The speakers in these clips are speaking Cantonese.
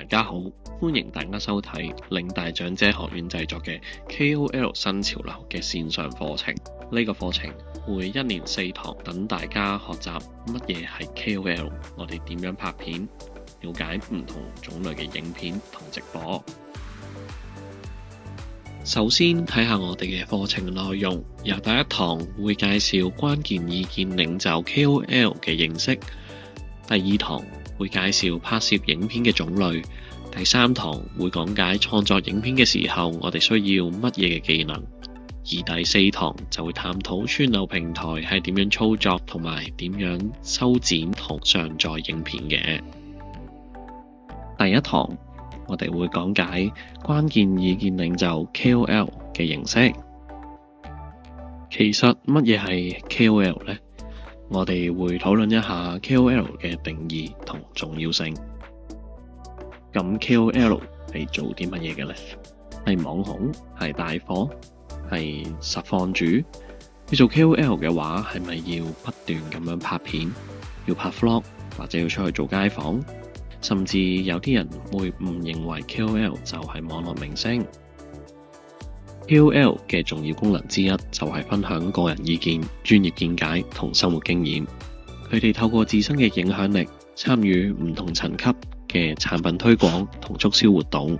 家好，歡迎大家收睇嶺大長者學院製作嘅 KOL 新潮流嘅線上課程。呢個課程會1年4堂，等大家學習乜嘢係 KOL， 我哋點樣拍片，了解唔同種類嘅影片同直播。首先睇下我哋嘅課程內容，由第一堂會介紹關鍵意見領袖 KOL 嘅認識，第二堂會介紹拍攝影片嘅種類，第三堂會講解創作影片嘅時候我哋需要乜嘢嘅技能，而第四堂就會探討串流平台係點樣操作同埋點樣修剪同上載影片嘅。第一堂我哋會講解關鍵意見領袖 KOL 嘅認識。其實乜嘢係 KOL 呢？我哋會討論一下 KOL 嘅定義同重要性。咁 KOL 係做啲乜嘢嘅呢？係網紅？係帶貨？係實況主？要做 KOL 嘅話，係咪要不斷咁樣拍片？要拍 vlog 或者要出去做街訪？甚至有啲人會誤認為 KOL 就係網絡明星。KOL 嘅重要功能之一就係分享個人意見、專業見解同生活經驗。佢哋透過自身嘅影響力，參與唔同層級嘅產品推廣同促銷活動，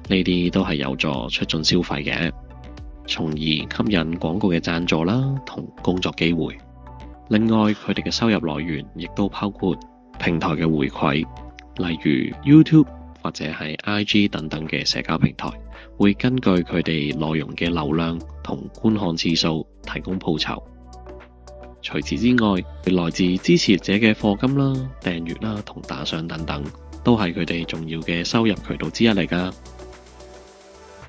呢啲都係有助促進消費嘅，從而吸引廣告嘅贊助啦同工作機會。另外，佢哋嘅收入來源亦都包括平台嘅回饋。例如 YouTube 或者係 IG 等等嘅社交平台，會根據佢哋內容嘅流量同觀看次數提供報酬。除此之外，來自支持者嘅課金啦、訂閱啦同打賞等等，都係佢哋重要嘅收入渠道之一嚟㗎。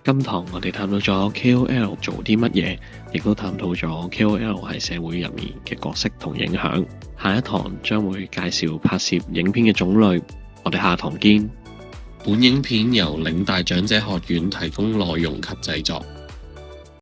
今堂我哋探討咗 KOL 做啲乜嘢，亦都探討咗 KOL 喺社會入面嘅角色同影響。下一堂將會介紹拍攝影片嘅種類。我哋下堂見。本影片由嶺大長者學院提供內容及製作。